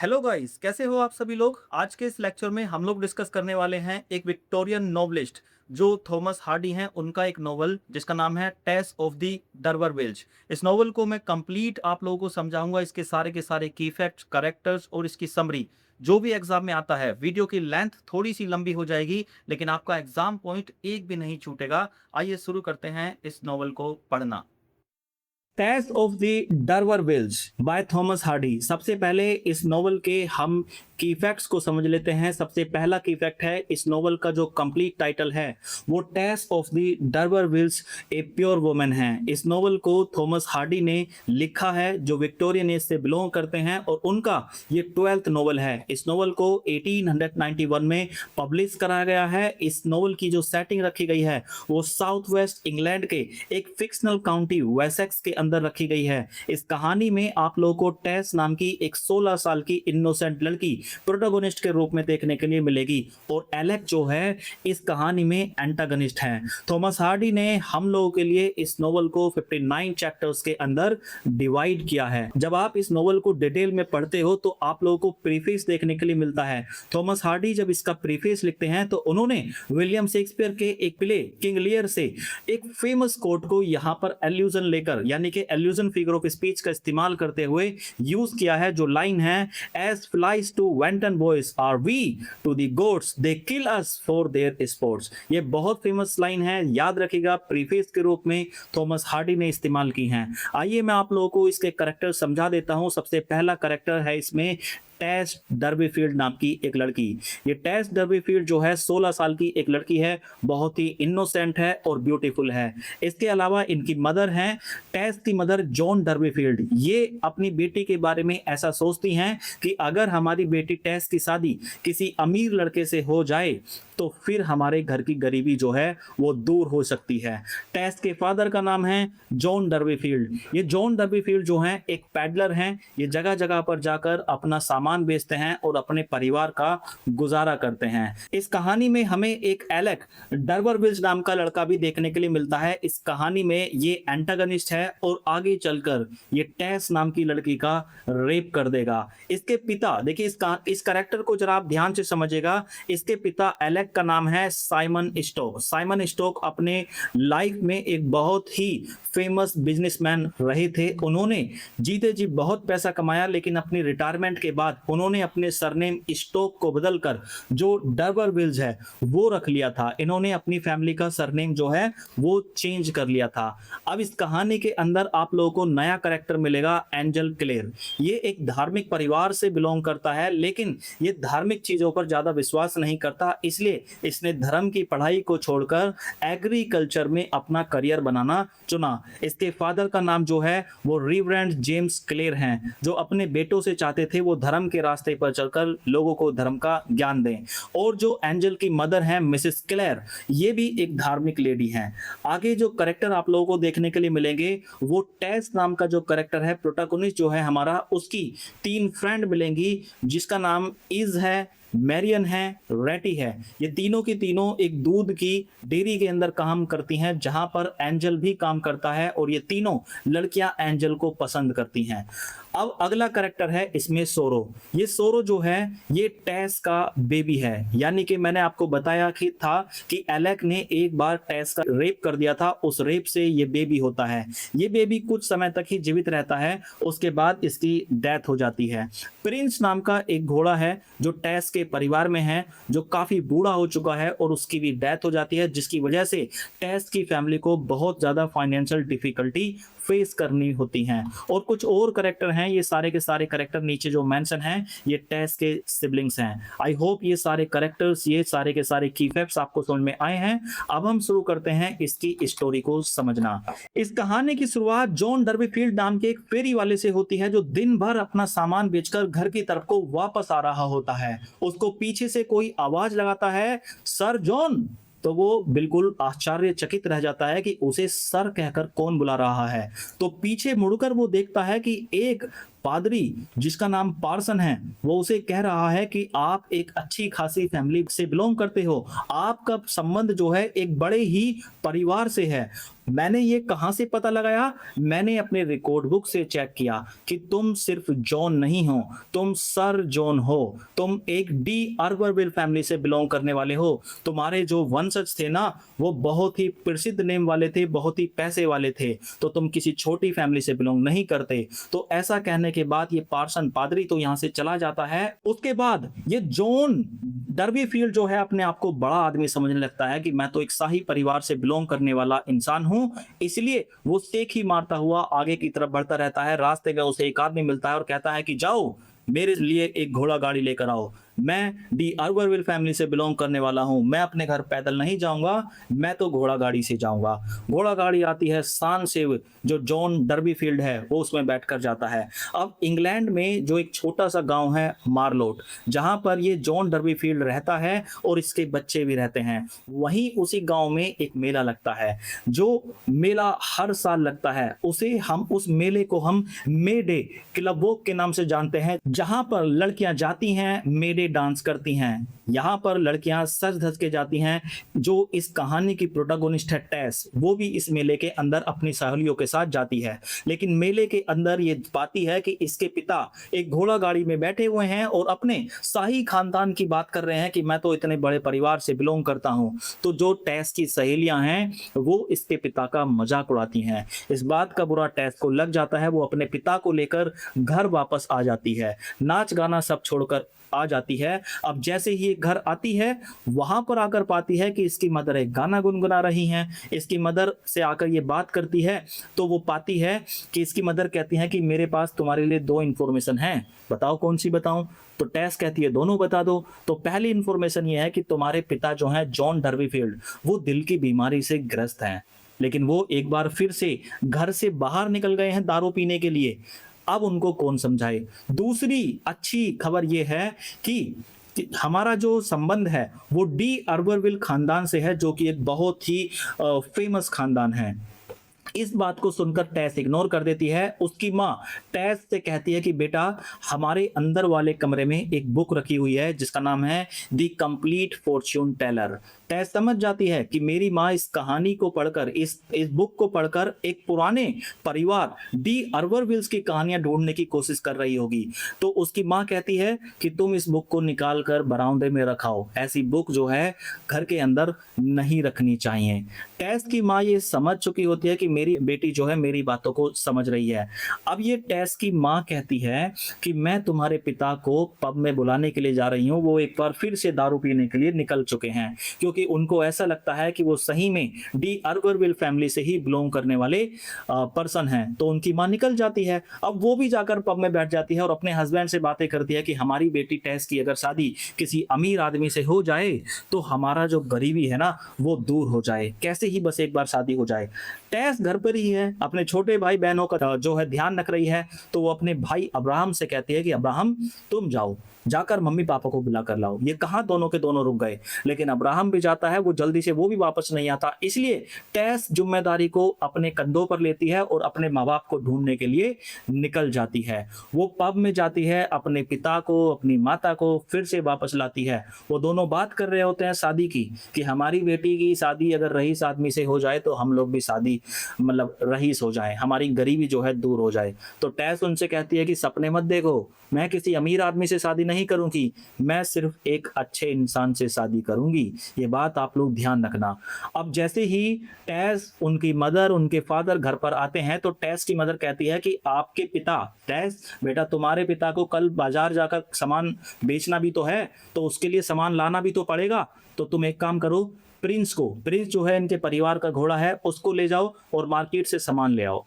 Hello guys, कैसे हो आप सभी लोग। आज के इस लेक्चर में हम लोग डिस्कस करने वाले हैं एक विक्टोरियन नॉवलिस्ट जो थॉमस हार्डी हैं, उनका एक नॉवल जिसका नाम है टेस ऑफ द डरबरविल्स। इस नॉवल को मैं कंप्लीट आप लोगों को समझाऊंगा, इसके सारे के सारे की फैक्ट्स, करेक्टर्स और इसकी समरी जो भी एग्जाम में आता है। वीडियो की लेंथ थोड़ी सी लंबी हो जाएगी लेकिन आपका एग्जाम पॉइंट एक भी नहीं छूटेगा। आइए शुरू करते हैं इस नॉवल को पढ़ना। Tess of the d'Urbervilles by Thomas Hardy. सबसे पहले इस नॉवल के हम की फैक्ट्स को समझ लेते हैं। सबसे पहला की फैक्ट है, इस नॉवल का जो कंप्लीट टाइटल है वो Tess of the d'Urbervilles a pure woman है। इस नॉवल को थॉमस हार्डी ने लिखा है जो विक्टोरियन एज से बिलोंग करते हैं और उनका ये 12th नॉवल है। इस नॉवल को 1891 में पब्लिश कराया गया है। इस नॉवल की जो सेटिंग रखी गई है वो साउथ वेस्ट इंग्लैंड के एक फिक्शनल काउंटी वेसेक्स के अंदर रखी गई है। इस कहानी में आप लोगों को टेस नाम की एक 16 साल की इनोसेंट लड़की प्रोटोगोनिस्ट के रूप में देखने के लिए मिलेगी और एलेक जो है इस कहानी में एंटागनिस्ट है। थॉमस हार्डी ने हम लोगों के लिए इस नॉवल को 59 चैप्टर्स के अंदर डिवाइड किया है। जब आप इस नॉवल को डिटेल में पढ़ते हो तो आप लोगों को प्रीफेस देखने के लिए मिलता है। थॉमस हार्डी जब इसका प्रीफेस लिखते हैं तो उन्होंने विलियम शेक्सपियर के एक प्ले किंग लियर से एक फेमस कोट को यहाँ पर एल्यूजन लेकर, यानी कि एल्यूजन फिगर ऑफ स्पीच का इस्तेमाल करते हुए यूज किया है। जो लाइन है, as flies to wanton boys are we to the gods they kill us for their sports. ये बहुत फेमस लाइन है, याद रखिएगा, प्रीफेस के रूप में थॉमस हार्डी ने इस्तेमाल की है। आइए मैं आप लोगों को इसके करेक्टर समझा देता हूं। सबसे पहला करेक्टर है इसमें टेस डर्बीफील्ड नाम की एक लड़की। ये टेस डर्बीफील्ड जो है 16 साल की एक लड़की है, बहुत ही इनोसेंट है और ब्यूटीफुल है। इसके अलावा इनकी मदर हैं, टेस की मदर जॉन डर्बीफील्ड। ये अपनी बेटी के बारे में ऐसा सोचती हैं कि अगर हमारी बेटी टेस की शादी किसी अमीर लड़के से हो जाए तो फिर हमारे घर की गरीबी जो है वो दूर हो सकती है। टेस के फादर का नाम है जॉन डर्बीफील्ड। ये जॉन डर्बीफील्ड जो हैं एक पैडलर हैं। ये जगह जगह पर जाकर अपना सामान बेचते हैं और अपने परिवार का गुजारा करते हैं। इस कहानी में हमें एक एलेक डरबरविल्स नाम का लड़का भी देखने के लिए मिलता है। इस कहानी में ये एंटागनिस्ट है और आगे चलकर ये टेस नाम की लड़की का रेप कर देगा। इसके पिता, देखिए इस कैरेक्टर को जरा आप ध्यान से समझिएगा। इसके पिता एलेक का नाम है साइमन स्टोक। साइमन स्टोक अपने लाइफ में एक बहुत ही फेमस बिजनेसमैन रहे थे। उन्होंने जीते जी बहुत पैसा कमाया लेकिन अपनी रिटायरमेंट के बाद उन्होंने अपने सरनेम स्टोक को बदलकर जो डरबरविल्स है वो रख लिया था। इन्होंने अपनी फैमिली का सरनेम जो है वो चेंज कर लिया था। अब इस कहानी के अंदर आप लोगों को नया कैरेक्टर मिलेगा, एंजल क्लेयर। ये एक धार्मिक परिवार से बिलोंग करता है लेकिन ये धार्मिक चीजों पर ज्यादा विश्वास नहीं करता, इसलिए इसने धर्म की पढ़ाई को छोड़कर एग्रीकल्चर में अपना करियर बनाना चुना। इसके फादर का नाम जो है वो रिवरेंड जेम्स क्लेयर हैं, जो अपने बेटों से चाहते थे वो धर्म के रास्ते पर चलकर लोगों को धर्म का ज्ञान दें। और जो एंजल की मदर है मिसेस क्लेयर, ये भी एक धार्मिक लेडी हैं। आगे जो करेक्टर आप लोगों को देखने के लिए मिलेंगे वो टेस नाम का जो करेक्टर है, प्रोटोगोनिस्ट जो है हमारा, उसकी 3 फ्रेंड मिलेंगी जिसका नाम इज है, मैरियन है, रेटी है। ये तीनों की तीनों एक दूध की डेयरी के अंदर काम करती हैं जहां पर एंजल भी काम करता है और ये तीनों लड़कियां एंजल को पसंद करती हैं। अब अगला करेक्टर है इसमें सोरो। ये सोरो जो है ये टेस का बेबी है, यानी कि मैंने आपको बताया कि एलेक ने एक बार टेस का रेप कर दिया था, उस रेप से ये बेबी होता है। ये बेबी कुछ समय तक ही जीवित रहता है, उसके बाद इसकी डेथ हो जाती है। प्रिंस नाम का एक घोड़ा है जो टेस के परिवार में है, जो काफी बूढ़ा हो चुका है और उसकी भी डेथ हो जाती है, जिसकी वजह से टेस की फैमिली को बहुत ज्यादा फाइनेंशियल डिफिकल्टी फेस करनी होती हैं। और कुछ और करेक्टर हैं, ये सारे के सारे करेक्टर नीचे जो मेंशन हैं ये टेस के सिबलिंग्स हैं। आई होप ये सारे करेक्टर्स, ये सारे के सारे की फैक्ट्स आपको समझ में आए हैं। अब हम शुरू करते हैं इसकी स्टोरी को समझना। इस कहानी की शुरुआत जॉन डर्बीफील्ड नाम के एक फेरी वाले से होती है जो दिन भर अपना सामान बेचकर घर की तरफ को वापस आ रहा होता है। उसको पीछे से कोई आवाज लगाता है, सर जॉन। तो वो बिल्कुल आश्चर्यचकित रह जाता है कि उसे सर कहकर कौन बुला रहा है। तो पीछे मुड़कर वो देखता है कि एक पादरी जिसका नाम पार्सन है वो उसे कह रहा है कि आप एक अच्छी खासी फैमिली से बिलोंग करते हो, आपका संबंध जो है एक बड़े ही परिवार से है। मैंने ये कहां से पता लगाया? मैंने अपने रिकॉर्ड बुक से चेक किया कि तुम सिर्फ जॉन नहीं हो, तुम सर जॉन हो, तुम एक डी अर्बरविल फैमिली से बिलोंग करने वाले हो। तुम्हारे जो वंशज थे ना वो बहुत ही प्रसिद्ध नेम वाले थे, बहुत ही पैसे वाले थे, तो तुम किसी छोटी फैमिली से बिलोंग नहीं करते। तो ऐसा कहने के बाद ये पार्सन पादरी तो यहाँ से चला जाता है। उसके बाद ये जॉन डर्बीफील्ड जो है अपने आप को बड़ा आदमी समझने लगता है कि मैं तो एक शाही परिवार से बिलोंग करने वाला इंसान हूं, इसलिए वो सेक ही मारता हुआ आगे की तरफ बढ़ता रहता है। रास्ते में उसे एक आदमी मिलता है और कहता है कि जाओ मेरे लिए एक घोड़ा गाड़ी लेकर आओ, मैं डी अर्बरविल फैमिली से बिलोंग करने वाला हूं, मैं अपने घर पैदल नहीं जाऊंगा, मैं तो घोड़ा गाड़ी से जाऊंगा। घोड़ा गाड़ी आती है शान से, जो जॉन डर्बीफील्ड है वो उसमें बैठकर जाता है। अब इंग्लैंड में जो एक छोटा सा गांव है मार्लोट, जहां पर ये जॉन डर्बीफील्ड रहता है और इसके बच्चे भी रहते हैं, वहीं उसी गांव में एक मेला लगता है। जो मेला हर साल लगता है उस मेले को हम मे डे क्लब वॉक के नाम से जानते हैं, जहां पर लड़कियां जाती हैं, मे डे डांस करती हैं। यहाँ पर लड़कियां सज धज के जाती हैं। जो इस कहानी की प्रोटोगोनिस्ट है टेस, वो भी इस मेले के अंदर अपनी सहेलियों के साथ जाती है, लेकिन मेले के अंदर ये पाती है कि इसके पिता एक घोड़ा गाड़ी में बैठे हुए हैं और अपने शाही खानदान की बात कर रहे हैं कि मैं तो इतने बड़े परिवार से बिलोंग करता हूँ। तो जो टेस की सहेलियां हैं वो इसके पिता का मजाक उड़ाती हैं। इस बात का बुरा टेस को लग जाता है, वो अपने पिता को लेकर घर वापस आ जाती है, नाच गाना सब छोड़कर आ जाती है। अब जैसे ही घर आती है वहां पर आकर पाती है कि इसकी मदर एक गाना गुनगुना रही हैं। इसकी मदर से आकर ये बात करती है तो वो पाती है कि इसकी मदर कहती है कि मेरे पास तुम्हारे लिए दो इन्फॉर्मेशन है, बताओ कौन सी बताऊं। तो टेस कहती है दोनों बता दो। तो पहली इन्फॉर्मेशन ये है कि तुम्हारे पिता जो हैं जॉन डर्बीफील्ड, वो दिल की बीमारी से ग्रस्त हैं, लेकिन वो एक बार फिर से घर से बाहर निकल गए हैं दारू पीने के लिए। अब उनको कौन समझाए। दूसरी अच्छी खबर यह है कि हमारा जो संबंध है वो डी अर्बरविल खानदान से है, जो कि एक बहुत ही फेमस खानदान है। इस बात को सुनकर टेस इग्नोर कर देती है। उसकी माँ टेस से कहती है कि बेटा हमारे अंदर वाले कमरे में एक बुक रखी हुई है जिसका नाम है द कंप्लीट फॉर्च्यून टेलर। टेस समझ जाती है कि मेरी माँ इस कहानी को पढ़कर, इस बुक को पढ़कर एक पुराने परिवार डी अर्बरविल्स की कहानियां ढूंढने की कोशिश कर रही होगी। तो उसकी माँ कहती है कि तुम इस बुक को निकाल कर बरामदे में रखाओ, ऐसी बुक जो है घर के अंदर नहीं रखनी चाहिए। टेस की माँ ये समझ चुकी होती है कि मेरी बेटी जो है मेरी बातों को समझ रही है। अब ये टेस की माँ कहती है कि मैं तुम्हारे पिता को पब में बुलाने के लिए जा रही हूँ, वो एक बार फिर से दारू पीने के लिए निकल चुके हैं, क्योंकि उनको ऐसा लगता है कि वो सही में डी अर्बरविल फैमिली से ही बिलोंग करने वाले पर्सन हैं। तो उनकी माँ निकल जाती है। अब वो भी जाकर पब में बैठ जाती है और अपने हस्बैंड से बातें करती है कि हमारी बेटी टेस की अगर शादी किसी अमीर आदमी से हो जाए तो हमारा जो गरीबी है ना वो दूर हो जाए, कैसे ही बस एक बार शादी हो जाए। टेस घर पर ही है, अपने छोटे भाई बहनों का जो है ध्यान रख रही है। तो वो अपने भाई अब्राहम से कहती है कि अब्राहम तुम जाओ, जाकर मम्मी पापा को बुला कर लाओ। ये कहा दोनों के दोनों रुक गए, लेकिन अब्राहम भी जाता है, वो जल्दी से वो भी वापस नहीं आता। इसलिए टेस जिम्मेदारी को अपने कंधों पर लेती है और अपने माँ बाप को ढूंढने के लिए निकल जाती है। वो पब में जाती है, अपने पिता को अपनी माता को फिर से वापस लाती है। वो दोनों बात कर रहे होते हैं शादी की, कि हमारी बेटी की शादी अगर रईस आदमी से हो जाए तो हम लोग भी शादी मतलब रईस हो जाए, हमारी गरीबी जो है दूर हो जाए। तो टेस उनसे कहती है कि सपने मत देखो, मैं किसी अमीर आदमी से शादी नहीं करूंगी, मैं सिर्फ एक अच्छे इंसान से शादी करूंगी, ये बात आप लोग ध्यान रखना। अब जैसे ही टेस, उनकी मदर, उनके फादर घर पर आते हैं तो टेस की मदर कहती है कि आपके पिता, टेस बेटा तुम्हारे पिता को कल बाजार जाकर सामान बेचना भी तो है, तो उसके लिए सामान लाना भी तो पड़ेगा। तो तुम एक काम करो, प्रिंस जो है इनके परिवार का घोड़ा है उसको ले जाओ और मार्केट से सामान ले आओ।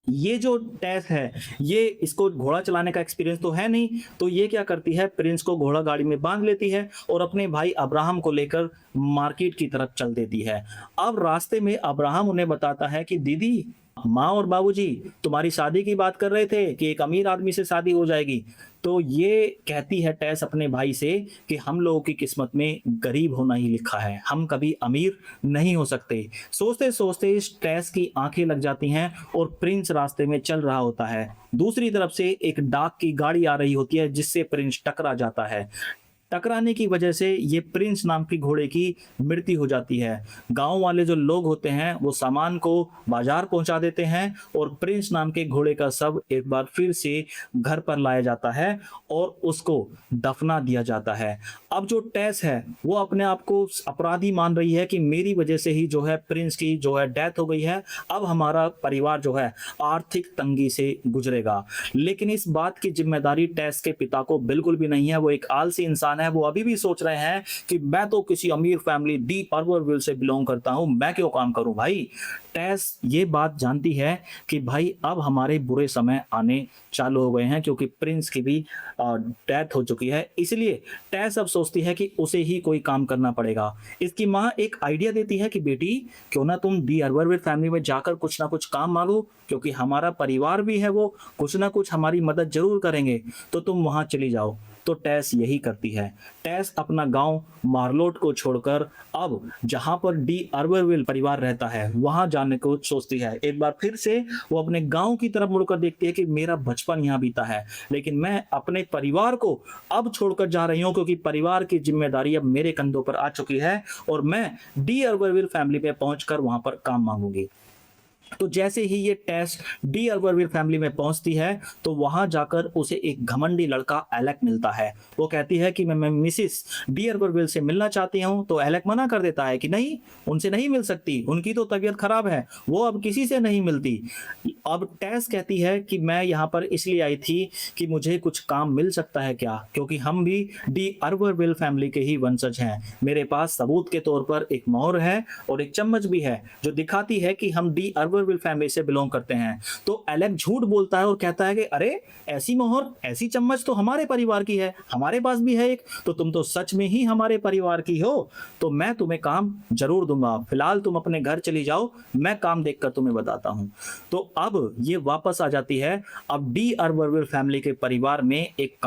ये जो टेस है ये इसको घोड़ा चलाने का एक्सपीरियंस तो है नहीं, तो ये क्या करती है, प्रिंस को घोड़ा गाड़ी में बांध लेती है और अपने भाई अब्राहम को लेकर मार्केट की तरफ चल देती है। अब रास्ते में अब्राहम उन्हें बताता है कि दीदी माँ और बाबूजी तुम्हारी शादी की बात कर रहे थे कि एक अमीर आदमी से शादी हो जाएगी। तो ये कहती है टेस अपने भाई से कि हम लोगों की किस्मत में गरीब होना ही लिखा है, हम कभी अमीर नहीं हो सकते। सोचते सोचते इस टेस की आंखें लग जाती हैं और प्रिंस रास्ते में चल रहा होता है। दूसरी तरफ से एक डाक की गाड़ी आ रही होती है जिससे प्रिंस टकरा जाता है। टकराने की वजह से ये प्रिंस नाम की घोड़े की मृत्यु हो जाती है। गांव वाले जो लोग होते हैं वो सामान को बाजार पहुंचा देते हैं और प्रिंस नाम के घोड़े का शव एक बार फिर से घर पर लाया जाता है और उसको दफना दिया जाता है। अब जो टेस है वो अपने आप को अपराधी मान रही है कि मेरी वजह से ही जो है प्रिंस की जो है डेथ हो गई है, अब हमारा परिवार जो है आर्थिक तंगी से गुजरेगा। लेकिन इस बात की जिम्मेदारी टेस के पिता को बिल्कुल भी नहीं है। वो एक आलसी इंसान है, वो अभी भी सोच रहे हैं कि मैं तो किसी अमीर फैमिली डी अर्बरविल से बिलोंग करता हूं, मैं क्यों काम करूं भाई। टेस ये बात जानती है कि भाई अब हमारे बुरे समय आने चालू हो गए हैं क्योंकि प्रिंस की भी डेथ हो चुकी है। इसलिए टेस अब सोचती है कि उसे ही कोई काम करना पड़ेगा। इसकी माँ एक आइडिया देती है कि बेटी क्यों ना तुम डी अर्बरविल फैमिली में जाकर कुछ ना कुछ काम मांगो, क्योंकि हमारा परिवार भी है, वो कुछ ना कुछ हमारी मदद जरूर करेंगे, तो तुम वहां चली जाओ। तो टेस यही करती है। टेस अपना गांव मार्लोट को छोड़कर अब जहां पर डी अर्बरविल परिवार रहता है वहां जाने को सोचती है। एक बार फिर से वो अपने गांव की तरफ मुड़कर देखती है कि मेरा बचपन यहाँ बीता है, लेकिन मैं अपने परिवार को अब छोड़कर जा रही हूँ क्योंकि परिवार की जिम्मेदारी अब मेरे कंधों पर आ चुकी है और मैं डी अर्बरविल फैमिली में पहुंचकर वहां पर काम मांगूंगी। तो जैसे ही ये टेस डी अर्बरविल फैमिली में पहुंचती है तो वहां जाकर उसे एक घमंडी लड़का एलेक मिलता है। वो कहती है कि मैं मिसिस डी अर्बरविल से मिलना चाहती हूं। तो एलेक मना कर देता है कि नहीं, उनसे नहीं मिल सकती, उनकी तो तबीयत खराब है, वो अब किसी से नहीं मिलती। अब टेस कहती है कि मैं यहाँ पर इसलिए आई थी कि मुझे कुछ काम मिल सकता है क्या, क्योंकि हम भी डी अर्बरविल फैमिली के ही वंशज हैं। मेरे पास सबूत के तौर पर एक मोहर है और एक चम्मच भी है जो दिखाती है कि हम डी अर्बरविल फैमिली से बिलोंग करते हैं। तो एलेक झूठ बोलता है और कहता है कि अरे ऐसी मोहर, ऐसी चम्मच तो हमारे परिवार की है, हमारे पास भी है एक, तो तुम तो सच में ही हमारे परिवार की हो, तो मैं तुम्हें काम जरूर दूंगा। फिलहाल तुम अपने घर चली जाओ, मैं काम देखकर तुम्हें बताता हूं। तो अब ये वापस आ जाती है। अब डी अर्बरविल फैमिली के परिवार में एक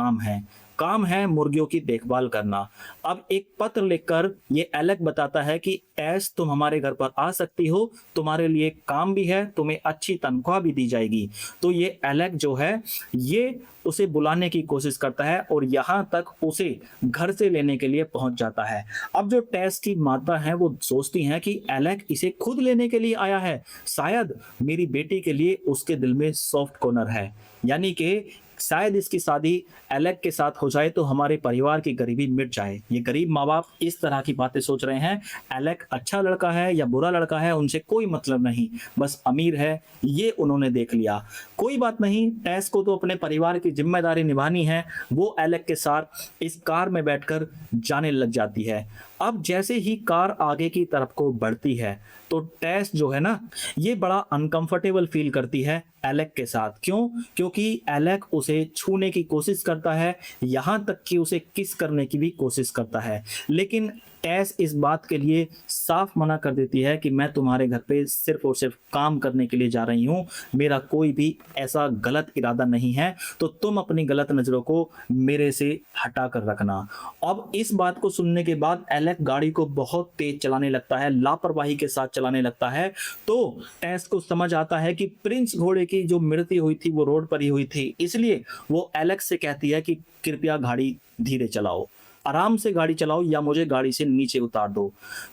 काम है मुर्गियों की देखभाल करना। अब एक पत्र लिखकर ये एलेक बताता है कि टेस तुम हमारे घर पर आ सकती हो, तुम्हारे लिए काम भी है, तुम्हें अच्छी तनख्वाह भी दी जाएगी। तो ये एलेक जो है ये उसे बुलाने की कोशिश करता है और यहाँ तक उसे घर से लेने के लिए पहुंच जाता है। अब जो टेस की माता है वो सोचती हैं कि एलेक इसे खुद लेने के लिए आया है, शायद मेरी बेटी के लिए उसके दिल में सॉफ्ट कॉर्नर है, यानी कि शायद इसकी शादी एलेक के साथ हो जाए तो हमारे परिवार की गरीबी मिट जाए। ये गरीब माँ बाप इस तरह की बातें सोच रहे हैं। एलेक अच्छा लड़का है या बुरा लड़का है उनसे कोई मतलब नहीं, बस अमीर है ये उन्होंने देख लिया। कोई बात नहीं, टेस को तो अपने परिवार की जिम्मेदारी निभानी है। वो एलेक के साथ इस कार में बैठकर जाने लग जाती है। अब जैसे ही कार आगे की तरफ को बढ़ती है तो टेस जो है ना ये बड़ा अनकंफर्टेबल फील करती है एलेक के साथ। क्यों? क्योंकि एलेक उसे छूने की कोशिश करता है, यहाँ तक कि उसे किस करने की भी कोशिश करता है, लेकिन टेस इस बात के लिए साफ मना कर देती है कि मैं तुम्हारे घर पे सिर्फ और सिर्फ काम करने के लिए जा रही हूँ, मेरा कोई भी ऐसा गलत इरादा नहीं है, तो तुम अपनी गलत नजरों को मेरे से हटा कर रखना। अब इस बात को सुनने के बाद एलेक गाड़ी को बहुत तेज चलाने लगता है, लापरवाही के साथ चलाने लगता है। तो टेस को समझ आता है कि प्रिंस घोड़े की जो मृत्यु हुई थी वो रोड पर ही हुई थी, इसलिए वो एलेक से कहती है कि कृपया गाड़ी धीरे चलाओ, आराम से गाड़ी चलाओ या मुझे गाड़ी से नीचे उतार दो।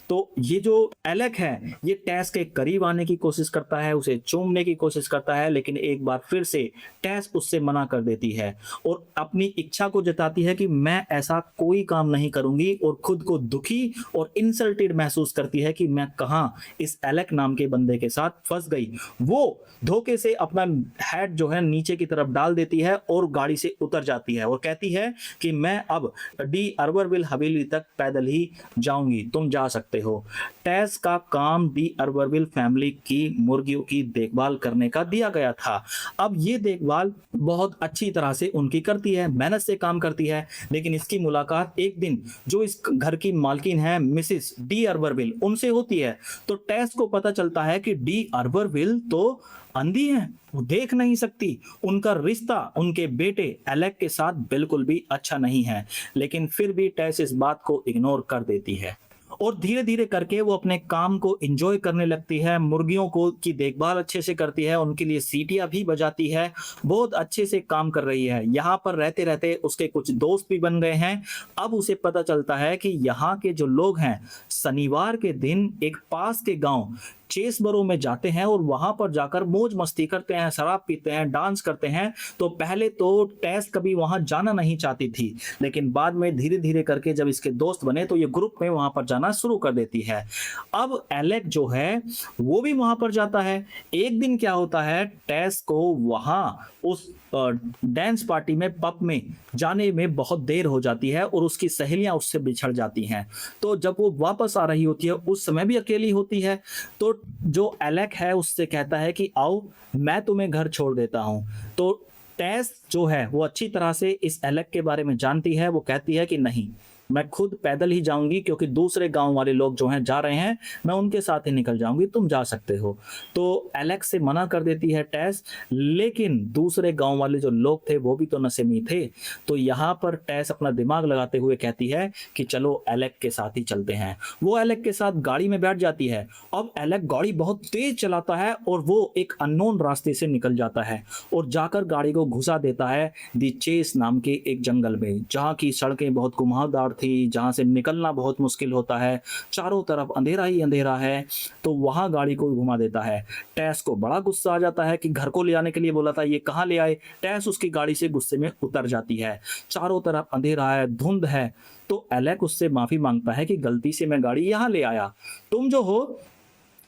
तो ये जो एलेक है ये टेस के करीब आने की कोशिश करता है, उसे चूमने की कोशिश करता है, लेकिन एक बार फिर से टेस उससे मना कर देती है और अपनी इच्छा को जताती है कि मैं ऐसा कोई काम नहीं करूंगी, और खुद को दुखी और इंसल्टेड महसूस करती है कि मैं कहां इस एलेक नाम के बंदे के साथ फंस गई। वो धोखे से अपना हेड जो है नीचे की तरफ डाल देती है और गाड़ी से उतर जाती है और कहती है कि मैं अब डी अर्बरविल हवेली तक पैदल ही जाऊंगी, तुम जा सकते हो। टेस का काम डी अर्बरविल फैमिली की मुर्गियों की देखभाल करने का दिया गया था। अब ये देखभाल बहुत अच्छी तरह से उनकी करती है, मेहनत से काम करती है, लेकिन इसकी मुलाकात एक दिन जो इस घर की मालकिन है मिसिस डी अर्बरविल उनसे होती है। तो टेस को पता चलता है कि डी अर्बरविल तो अंधी हैं, वो देख नहीं सकती। उनका रिश्ता उनके बेटे एलेक के साथ बिल्कुल भी अच्छा नहीं है, लेकिन फिर भी टेस इस बात को इग्नोर कर देती है और धीरे धीरे करके वो अपने काम को एंजॉय करने लगती है। मुर्गियों को की देखभाल अच्छे से करती है, उनके लिए सीटियां भी बजाती है, बहुत अच्छे से काम कर रही है। यहाँ पर रहते रहते उसके कुछ दोस्त भी बन गए हैं। अब उसे पता चलता है कि यहाँ के जो लोग हैं शनिवार के दिन एक पास के गांव चेसबरो में जाते हैं और वहां पर जाकर मौज मस्ती करते हैं, शराब पीते हैं, डांस करते हैं। तो पहले तो टेस कभी वहां जाना नहीं चाहती थी, लेकिन बाद में धीरे धीरे करके जब इसके दोस्त बने तो ये ग्रुप में वहां पर जाना शुरू कर देती है। अब एलेक जो है वो भी वहां पर जाता है। एक दिन क्या होता है, टेस को वहां उस डांस पार्टी में पब में जाने में बहुत देर हो जाती है और उसकी सहेलियां उससे बिछड़ जाती हैं। तो जब वो वापस आ रही होती है उस समय भी अकेली होती है। तो जो एलेक है उससे कहता है कि आओ मैं तुम्हें घर छोड़ देता हूं। तो टेस जो है वो अच्छी तरह से इस एलेक के बारे में जानती है। वो कहती है कि नहीं, मैं खुद पैदल ही जाऊंगी, क्योंकि दूसरे गांव वाले लोग जो हैं जा रहे हैं, मैं उनके साथ ही निकल जाऊंगी, तुम जा सकते हो। तो एलेक्स से मना कर देती है टेस, लेकिन दूसरे गांव वाले जो लोग थे वो भी तो नशेमी थे। तो यहाँ पर टेस अपना दिमाग लगाते हुए कहती है कि चलो एलेक के साथ ही चलते हैं। वो एलेक के साथ गाड़ी में बैठ जाती है। अब एलेक गाड़ी बहुत तेज चलाता है और वो एक अननोन रास्ते से निकल जाता है और जाकर गाड़ी को घुसा देता है दी चेस नाम के एक जंगल में, जहाँ की सड़कें बहुत घुमावदार थी, जहां से निकलना बहुत मुश्किल होता है, चारों तरफ अंधेरा ही अंधेरा है। तो वहां गाड़ी को घुमा देता है। टेस को बड़ा गुस्सा आ जाता है कि घर को ले आने के लिए बोला था, ये कहाँ ले आए। टेस उसकी गाड़ी से गुस्से में उतर जाती है। चारों तरफ अंधेरा है, धुंध है। तो एलेक उससे माफी मांगता है कि गलती से मैं गाड़ी यहाँ ले आया, तुम जो हो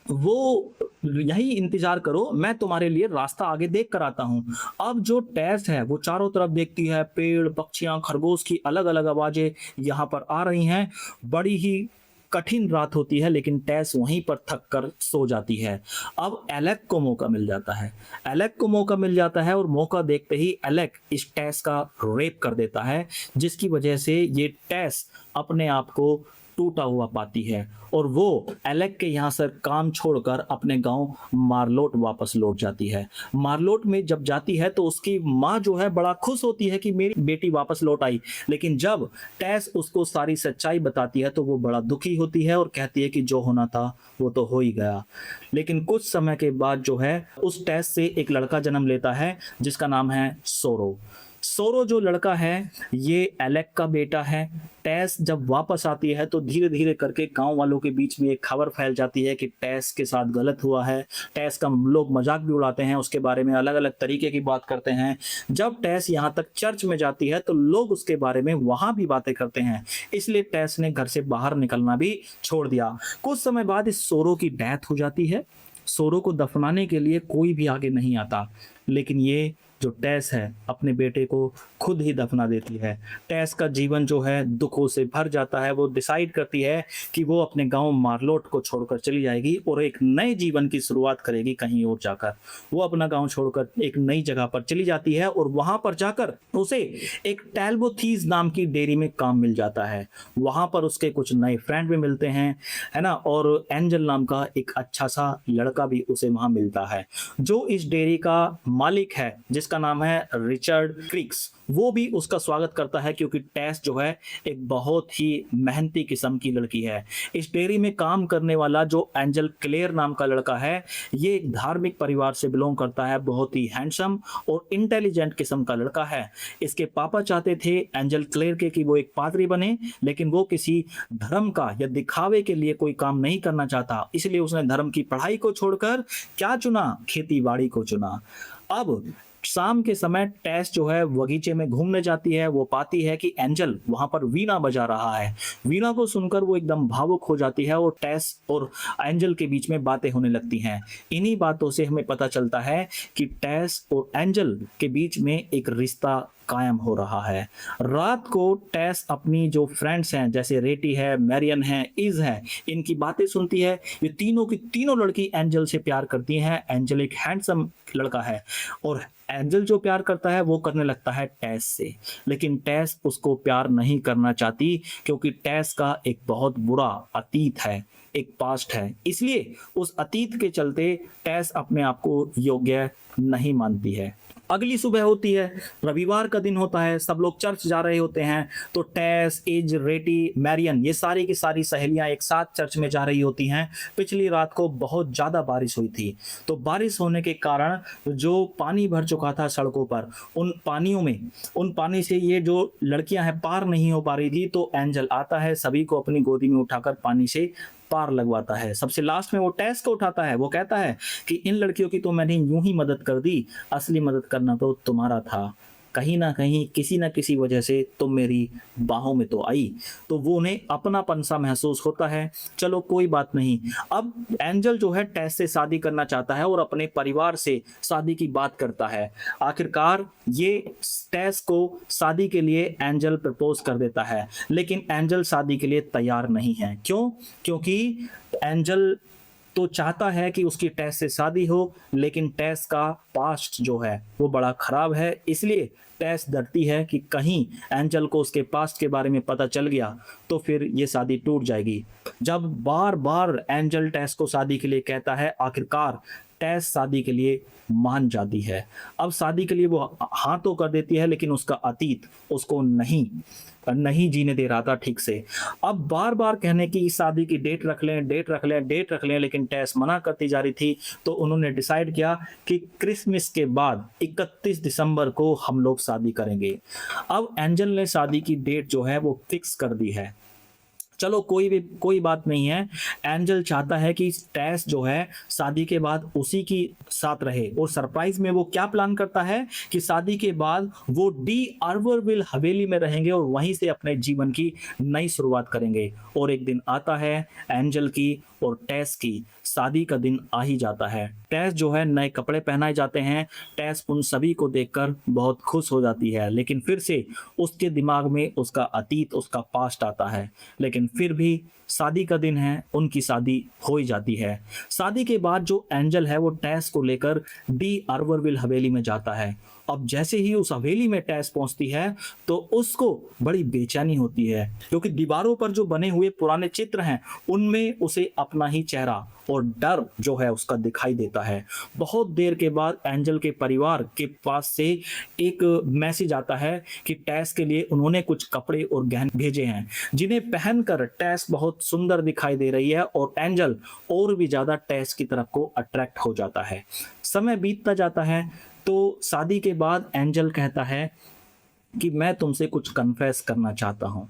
वो यही इंतजार करो, मैं तुम्हारे लिए रास्ता आगे देख कर आता हूं। अब जो टेस है वो चारों तरफ देखती है, पेड़, पक्षियां, खरगोश की अलग अलग आवाजें यहाँ पर आ रही हैं। बड़ी ही कठिन रात होती है, लेकिन टेस वहीं पर थक कर सो जाती है। अब एलेक को मौका मिल जाता है। एलेक को मौका मिल जाता है और मौका देखते ही एलेक इस टेस का रेप कर देता है, जिसकी वजह से ये टेस अपने आप को टूटा हुआ पाती है और वो एलेक के यहाँ से काम छोड़कर अपने गांव मार्लोट वापस लौट जाती है। मार्लोट में जब जाती है तो उसकी माँ जो है बड़ा खुश होती है कि मेरी बेटी वापस लौट आई, लेकिन जब टेस उसको सारी सच्चाई बताती है तो वो बड़ा दुखी होती है और कहती है कि जो होना था वो तो हो ही गया। लेकिन कुछ समय के बाद जो है उस टेस से एक लड़का जन्म लेता है जिसका नाम है सोरो। सोरो जो लड़का है ये एलेक का बेटा है। टेस जब वापस आती है तो धीरे धीरे करके गांव वालों के बीच में एक खबर फैल जाती है कि टेस के साथ गलत हुआ है। टेस का लोग मजाक भी उड़ाते हैं, उसके बारे में अलग अलग तरीके की बात करते हैं। जब टेस यहाँ तक चर्च में जाती है तो लोग उसके बारे में वहां भी बातें करते हैं, इसलिए टेस ने घर से बाहर निकलना भी छोड़ दिया। कुछ समय बाद इस सोरो की डेथ हो जाती है। सोरो को दफनाने के लिए कोई भी आगे नहीं आता, लेकिन ये जो टेस है अपने बेटे को खुद ही दफना देती है। टेस का जीवन जो है दुखों से भर जाता है। वो डिसाइड करती है कि वो अपने गांव मार्लोट को छोड़कर चली जाएगी और एक नए जीवन की शुरुआत करेगी कहीं और जाकर। वो अपना गांव छोड़कर एक नई जगह पर चली जाती है और वहां पर जाकर उसे एक टैल्बोथीज नाम की डेयरी में काम मिल जाता है। वहां पर उसके कुछ नए फ्रेंड भी मिलते हैं, है ना, और एंजल नाम का एक अच्छा सा लड़का भी उसे वहां मिलता है जो इस डेयरी का मालिक है, जिसका नाम है रिचर्ड क्रिक्स। वो भी उसका स्वागत करता है क्योंकि टेस जो है एक बहुत ही मेहनती किस्म की लड़की है। इस डेयरी में काम करने वाला जो एंजल क्लेयर नाम का लड़का है, ये एक धार्मिक परिवार से बिलोंग करता है। बहुत ही हैंडसम और इंटेलिजेंट किस्म का लड़का है। इसके पापा चाहते थे एंजल क्लेयर के कि वो एक पादरी बने, लेकिन वो किसी धर्म का या दिखावे के लिए कोई काम नहीं करना चाहता, इसलिए उसने धर्म की पढ़ाई को छोड़कर क्या चुना, खेती बाड़ी को चुना। अब शाम के समय टेस जो है बगीचे में घूमने जाती है। वो पाती है कि एंजल वहां पर वीणा बजा रहा है। वीणा को सुनकर वो एकदम भावुक हो जाती है और टेस और एंजल के बीच में बातें होने लगती हैं। इन्हीं बातों से हमें पता चलता है कि टेस और एंजल के बीच में एक रिश्ता कायम हो रहा है। रात को टेस अपनी जो फ्रेंड्स हैं जैसे रेटी है, मैरियन है, इज है, इनकी बातें सुनती है। ये तीनों की तीनों लड़की एंजल से प्यार करती हैं। एंजल एक हैंडसम लड़का है और एंजल जो प्यार करता है वो करने लगता है टेस से, लेकिन टेस उसको प्यार नहीं करना चाहती क्योंकि टेस का एक बहुत बुरा अतीत है, एक पास्ट है। इसलिए उस अतीत के चलते टेस अपने आप को योग्य नहीं मानती है। अगली सुबह होती है, रविवार का दिन होता है, सब लोग चर्च जा रहे होते हैं। तो टेस, एज, रेटी, मैरियन ये सारी की सारी सहेलियां एक साथ चर्च में जा रही होती हैं। पिछली रात को बहुत ज़्यादा बारिश हुई थी, तो बारिश होने के कारण जो पानी भर चुका था सड़कों पर, उन पानी से ये जो लड़कियां हैं पार नहीं हो पा रही थी। तो एंजल आता है, सभी को अपनी गोदी में उठाकर पानी से पार लगवाता है। सबसे लास्ट में वो टेस को उठाता है। वो कहता है कि इन लड़कियों की तो मैंने यूं ही मदद कर दी, असली मदद करना तो तुम्हारा था। कहीं ना कहीं किसी ना किसी वजह से तुम मेरी बाहों में तो आई। तो वो उन्हें अपनापन सा महसूस होता है। चलो कोई बात नहीं। अब एंजल जो है टेस से शादी करना चाहता है और अपने परिवार से शादी की बात करता है। आखिरकार ये टेस को शादी के लिए एंजल प्रपोज कर देता है, लेकिन एंजल शादी के लिए तैयार नहीं है। क्यों? क्योंकि एंजल तो चाहता है कि उसकी टेस से शादी हो, लेकिन टेस का पास्ट जो है वो बड़ा खराब है। इसलिए टेस डरती है कि कहीं एंजल को उसके पास्ट के बारे में पता चल गया तो फिर ये शादी टूट जाएगी। जब बार बार एंजल टेस को शादी के लिए कहता है, आखिरकार टेस शादी के लिए मान जाती है। अब शादी के लिए वो हाँ तो कर देती है, लेकिन उसका अतीत उसको नहीं जीने दे रहा था ठीक से। अब बार बार कहने की शादी की डेट रख लें, लेकिन टेस मना करती जा रही थी। तो उन्होंने डिसाइड किया कि क्रिसमस के बाद 31 दिसंबर को हम लोग शादी करेंगे। अब एंजल ने शादी की डेट जो है वो फिक्स कर दी है। चलो कोई बात नहीं है। एंजल चाहता है कि टेस जो है शादी के बाद उसी की साथ रहे, और सरप्राइज में वो क्या प्लान करता है कि शादी के बाद वो डी अर्वरविल हवेली में रहेंगे और वहीं से अपने जीवन की नई शुरुआत करेंगे। और एक दिन आता है, एंजल की और टेस की शादी का दिन आ ही जाता है। टेस जो है नए कपड़े पहनाए जाते हैं। टेस उन सभी को देखकर बहुत खुश हो जाती है, लेकिन फिर से उसके दिमाग में उसका अतीत, उसका पास्ट आता है। लेकिन फिर भी शादी का दिन है, उनकी शादी हो ही जाती है। शादी के बाद जो एंजल है वो टेस को लेकर डी अर्वरविल हवेली में जाता है। अब जैसे ही उस हवेली में टेस पहुंचती है तो उसको बड़ी बेचैनी होती है, क्योंकि दीवारों पर जो बने हुए पुराने चित्र हैं उनमें उसे अपना ही चेहरा और डर जो है उसका दिखाई देता है। बहुत देर के बाद एंजल के परिवार के पास से एक मैसेज आता है कि टेस के लिए उन्होंने कुछ कपड़े और गहने भेजे हैं, जिन्हें पहनकर टेस बहुत सुंदर दिखाई दे रही है, और एंजल और भी ज्यादा टेस की तरफ को अट्रैक्ट हो जाता है। समय बीतता जाता है। तो शादी के बाद एंजल कहता है कि मैं तुमसे कुछ कन्फेस करना चाहता हूं।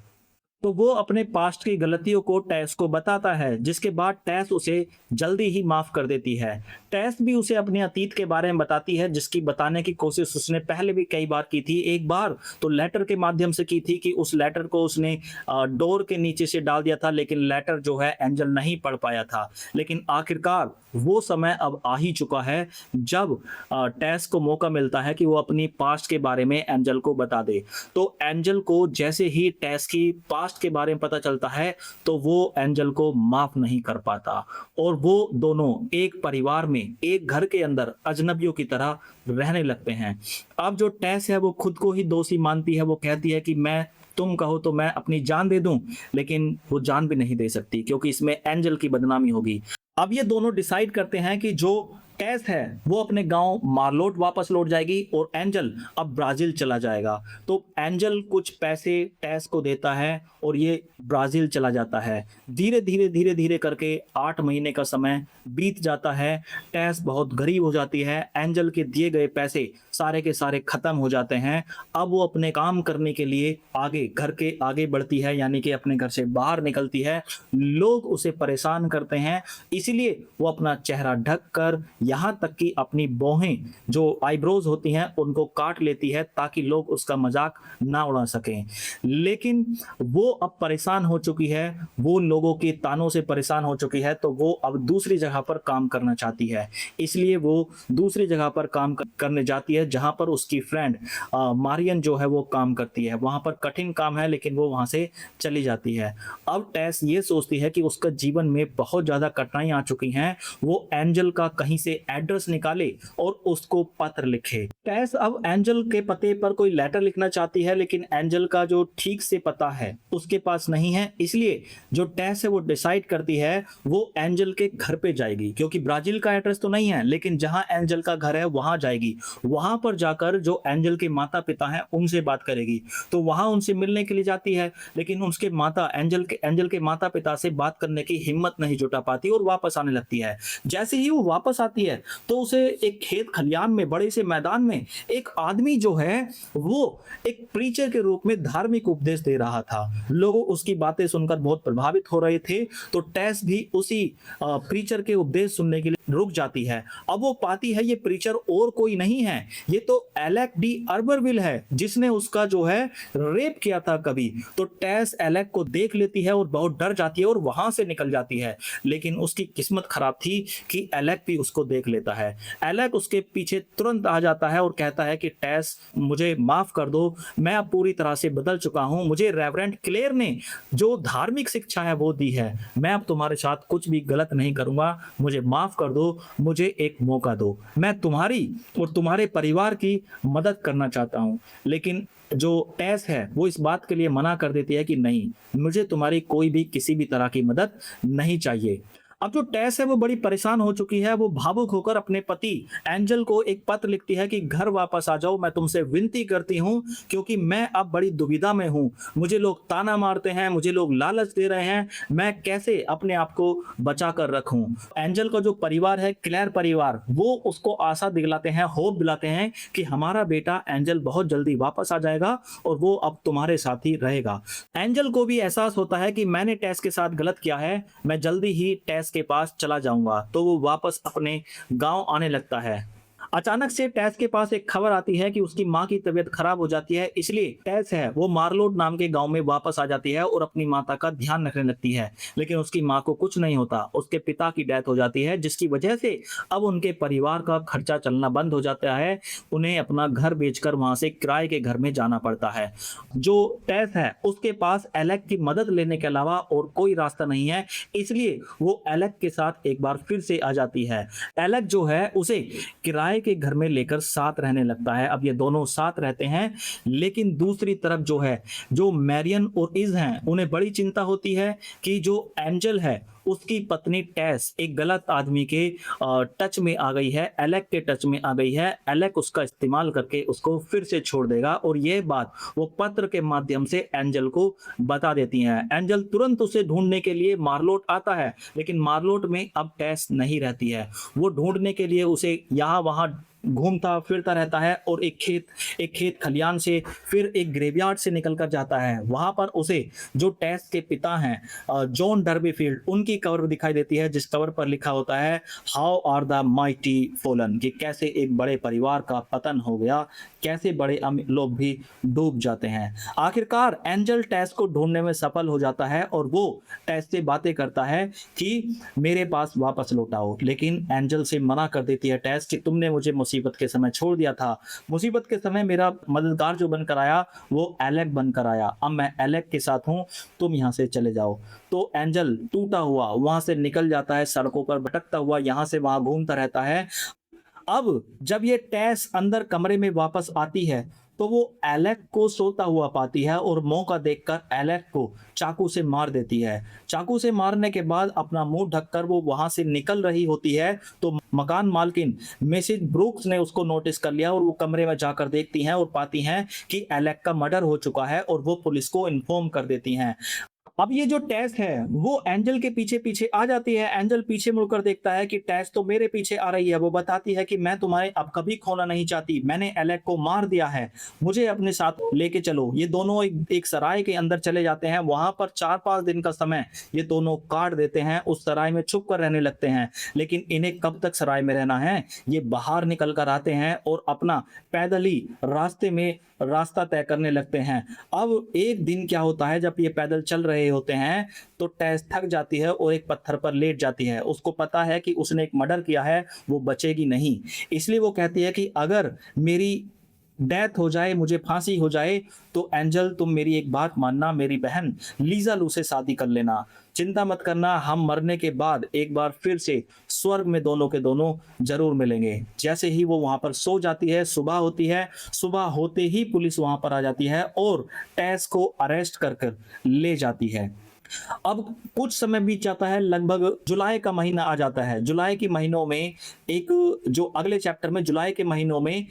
तो वो अपने पास्ट की गलतियों को टेस को बताता है, जिसके बाद टेस उसे जल्दी ही माफ कर देती है। टेस भी उसे अपने अतीत के बारे में बताती है, जिसकी बताने की कोशिश उसने पहले भी कई बार की थी। एक बार तो लेटर के माध्यम से की थी कि उस लेटर को उसने डोर के नीचे से डाल दिया था, लेकिन लेटर जो है एंजल नहीं पढ़ पाया था। लेकिन आखिरकार वो समय अब आ ही चुका है जब टेस को मौका मिलता है कि वो अपनी पास्ट के बारे में एंजल को बता दे। तो एंजल को जैसे ही टेस की पास्ट के बारे में पता चलता है तो वो एंजल को माफ नहीं कर पाता, और वो दोनों एक परिवार में, एक घर के अंदर अजनबियों की तरह रहने लगते हैं। अब जो टेस है वो खुद को ही दोषी मानती है। वो कहती है कि तुम कहो तो मैं अपनी जान दे दूं, लेकिन वो जान भी नहीं दे सकती क्योंकि इसमें एंजल की बदनामी होगी। अब ये दोनों डिसाइड करते हैं कि जो टेस है वो अपने गांव मार्लोट वापस लौट जाएगी और एंजल अब ब्राजील चला जाएगा। तो एंजल कुछ पैसे टेस को देता है और ये ब्राजील चला जाता है। धीरे धीरे करके 8 महीने का समय बीत जाता है। टेस बहुत गरीब हो जाती है। एंजल के दिए गए पैसे सारे के सारे खत्म हो जाते हैं। अब वो अपने काम करने के लिए घर के आगे बढ़ती है, यानी कि अपने घर से बाहर निकलती है। लोग उसे परेशान करते हैं, इसलिए वो अपना चेहरा ढक कर, यहाँ तक कि अपनी भौहें जो आईब्रोज होती हैं उनको काट लेती है ताकि लोग उसका मजाक ना उड़ा सकें। लेकिन वो अब परेशान हो चुकी है, वो लोगों के तानों से परेशान हो चुकी है, तो वो अब दूसरी जगह पर काम करना चाहती है। इसलिए वो दूसरी जगह पर काम करने जाती है है जहाँ पर उसकी फ्रेंड मारियन जो है वो काम करती है। वहाँ पर कठिन काम है लेकिन वो वहाँ से चली जाती है। अब टेस ये सोचती है कि उसका जीवन में बहुत ज़्यादा कठिनाई आ चुकी हैं, वो एंजल का कहीं से एड्रेस निकाले और उसको पत्र लिखे। टेस अब एंजल के पते पर कोई लेटर लिखना चाहती है लेकिन एंजल का जो ठीक से पता है उसके पास नहीं है, इसलिए जो टेस है वो डिसाइड करती है वो एंजल के घर पे जाएगी, क्योंकि ब्राजील का एड्रेस तो नहीं है लेकिन जहां एंजल का घर है वहां जाएगी। वहां पर जाकर जो एंजल के माता पिता हैं उनसे बात करेगी। तो वहां उनसे मिलने के लिए जाती है लेकिन उसके माता एंजल के माता पिता से बात करने की हिम्मत नहीं जुटा पाती और वापस आने लगती है। जैसे ही वो वापस आती है तो उसे एक खेत खलियान में, बड़े से मैदान में एक आदमी जो है वो एक प्रीचर के रूप में धार्मिक उपदेश दे रहा था। लोग उसकी बातें सुनकर बहुत प्रभावित हो रहे थे, तो टेस भी उसी प्रीचर के उपदेश सुनने के लिए रुक जाती है। अब वो पाती है ये प्रीचर और कोई नहीं है, ये तो एलेक डी अर्बरविल है जिसने उसका जो है रेप किया था कभी। तो टेस एलेक को देख लेती है और बहुत डर जाती है और वहां से निकल जाती है। लेकिन उसकी किस्मत खराब थी कि एलेक भी उसको देख लेता है। एलेक उसके पीछे तुरंत आ जाता है और कहता है कि टेस मुझे माफ कर दो, मैं अब पूरी तरह से बदल चुका हूं, मुझे रेवरेंड क्लेयर ने जो धार्मिक शिक्षा है वो दी है, मैं अब तुम्हारे साथ कुछ भी गलत नहीं करूंगा, मुझे माफ कर दो, मुझे एक मौका दो, मैं तुम्हारी और तुम्हारे परिवार की मदद करना चाहता हूं। लेकिन जो टेस है वो इस बात के लिए मना कर देती है कि नहीं, मुझे तुम्हारी कोई भी किसी भी तरह की मदद नहीं चाहिए। अब जो टेस है वो बड़ी परेशान हो चुकी है। वो भावुक होकर अपने पति एंजल को एक पत्र लिखती है कि घर वापस आ जाओ, मैं तुमसे विनती करती हूं क्योंकि मैं अब बड़ी दुविधा में हूं, मुझे लोग ताना मारते हैं, मुझे लोग लालच दे रहे हैं, मैं कैसे अपने आप को बचा कर रखूं। एंजल का जो परिवार है, क्लेयर परिवार, वो उसको आशा दिलाते हैं, होप दिलाते हैं कि हमारा बेटा एंजल बहुत जल्दी वापस आ जाएगा और वो अब तुम्हारे साथ ही रहेगा। एंजल को भी एहसास होता है कि मैंने टेस के साथ गलत किया है, मैं जल्दी ही टेस के पास चला जाऊंगा। तो वो वापस अपने गांव आने लगता है। अचानक से टेस के पास एक खबर आती है कि उसकी माँ की तबीयत खराब हो जाती है, इसलिए टेस है वो मार्लोट नाम के गांव में वापस आ जाती है और अपनी माता का ध्यान रखने लगती है। लेकिन उसकी माँ को कुछ नहीं होता, उसके पिता की डेथ हो जाती है जिसकी वजह से अब उनके परिवार का खर्चा चलना बंद हो जाता है। उन्हें अपना घर बेचकर वहां से किराए के घर में जाना पड़ता है। जो टेस है उसके पास एलेक की मदद लेने के अलावा और कोई रास्ता नहीं है, इसलिए वो एलेक के साथ एक बार फिर से आ जाती है। एलेक जो है उसे किराए के घर में लेकर साथ रहने लगता है। अब ये दोनों साथ रहते हैं, लेकिन दूसरी तरफ जो है, जो मैरियन और इज हैं, उन्हें बड़ी चिंता होती है कि जो एंजल है उसकी पत्नी टेस एक गलत आदमी के टच में आ गई है, एलेक के टच में आ गई है। एलेक उसका इस्तेमाल करके उसको फिर से छोड़ देगा और ये बात वो पत्र के माध्यम से एंजल को बता देती हैं। एंजल तुरंत उसे ढूंढने के लिए मार्लोट आता है, लेकिन मार्लोट में अब टेस नहीं रहती है। वो ढूंढने के लिए उसे यहाँ वहाँ घूमता फिरता रहता है और एक खेत खलियान से फिर एक ग्रेवयार्ड से निकलकर जाता है। वहां पर उसे जो टेस के पिता हैं जॉन डर्बीफील्ड, उनकी कवर दिखाई देती है जिस कवर पर लिखा होता है how are the mighty fallen, कि कैसे एक बड़े परिवार का पतन हो गया, कैसे बड़े लोग भी डूब जाते हैं। आखिरकार एंजल टेस को ढूंढने में सफल हो जाता है और वो टेस से बातें करता है कि मेरे पास वापस लौटाओ, लेकिन एंजल से मना कर देती है टेस कि तुमने मुझे मुसीबत के समय छोड़ दिया था, मुसीबत के समय मेरा मददगार जो बनकर आया वो एलेक बनकर आया, अब मैं एलेक के साथ हूं, तुम यहां से चले जाओ। तो एंजल टूटा हुआ वहां से निकल जाता है, सड़कों पर भटकता हुआ यहां से वहां घूमता रहता है। अब जब ये टेस अंदर कमरे में वापस आती है तो वो एलेक को सोता हुआ पाती है और मौका देखकर एलेक को चाकू से मार देती है। चाकू से मारने के बाद अपना मुंह ढककर वो वहां से निकल रही होती है तो मकान मालकिन मिसेज ब्रूक्स ने उसको नोटिस कर लिया और वो कमरे में जाकर देखती हैं और पाती हैं कि एलेक का मर्डर हो चुका है और वो पुलिस को इन्फॉर्म कर देती हैं। अब ये जो टेस है वो एंजल के पीछे पीछे आ जाती है। एंजल पीछे मुड़कर देखता है कि टेस तो मेरे पीछे आ रही है। वो बताती है कि मैं तुम्हारे अब कभी खोना नहीं चाहती, मैंने एलेक को मार दिया है, मुझे अपने साथ लेके चलो। ये दोनों एक सराय के अंदर चले जाते हैं। वहां पर 4-5 दिन का समय ये दोनों काट देते हैं, उस सराय में छुप कर रहने लगते हैं। लेकिन इन्हें कब तक सराय में रहना है, ये बाहर निकल कर आते हैं और अपना पैदल ही रास्ते में रास्ता तय करने लगते हैं। अब एक दिन क्या होता है, जब ये पैदल चल रहे होते हैं तो टेस थक जाती है और एक पत्थर पर लेट जाती है। उसको पता है कि उसने एक मर्डर किया है, वो बचेगी नहीं। इसलिए वो कहती है कि अगर मेरी डेथ हो जाए, मुझे फांसी हो जाए, तो एंजल तुम मेरी एक बात मानना, मेरी बहन लीजा लू से शादी कर लेना। चिंता मत करना, हम मरने के बाद एक बार फिर से स्वर्ग में दोनों के दोनों जरूर मिलेंगे। जैसे ही वो वहां पर सो जाती है, सुबह होती है। सुबह होते ही पुलिस वहां पर आ जाती है और टेस को अरेस्ट कर कर ले जाती है। अब कुछ समय बीत जाता है, लगभग जुलाई का महीना आ जाता है। जुलाई के महीनों में एक जो अगले चैप्टर में जुलाई के महीनों में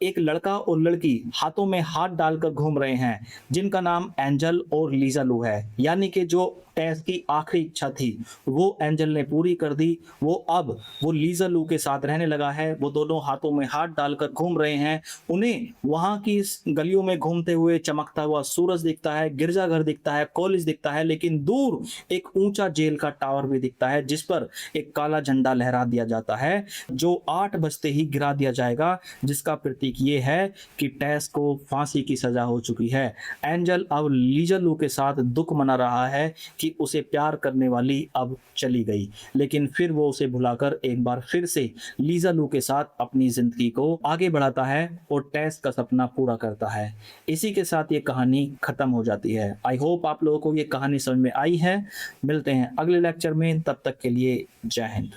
एक लड़का और लड़की हाथों में हाथ डालकर घूम रहे हैं, जिनका नाम एंजल और लीजा लू है। यानी कि जो टेस की आखिरी इच्छा थी वो एंजल ने पूरी कर दी। वो लीजा लू के साथ रहने लगा है। वो दोनों हाथों में हाथ डालकर घूम रहे हैं। उन्हें वहां की इस गलियों में घूमते हुए चमकता हुआ सूरज दिखता है, गिरजाघर दिखता है, कॉलेज दिखता है, लेकिन दूर एक ऊंचा जेल का टावर भी दिखता है जिस पर एक काला झंडा लहरा दिया जाता है, जो 8 बजते ही गिरा दिया जाएगा, जिसका प्रतीक ये है कि टेस को फांसी की सजा हो चुकी है। एंजल अब लीजा लू के साथ दुख मना रहा है कि उसे प्यार करने वाली अब चली गई, लेकिन फिर वो उसे भुलाकर एक बार फिर से लीजा लू के साथ अपनी जिंदगी को आगे बढ़ाता है और टेस का सपना पूरा करता है। इसी के साथ ये कहानी खत्म हो जाती है। आई होप आप लोगों को ये कहानी समझ में आई है। मिलते हैं अगले लेक्चर में, तब तक के लिए जय हिंद।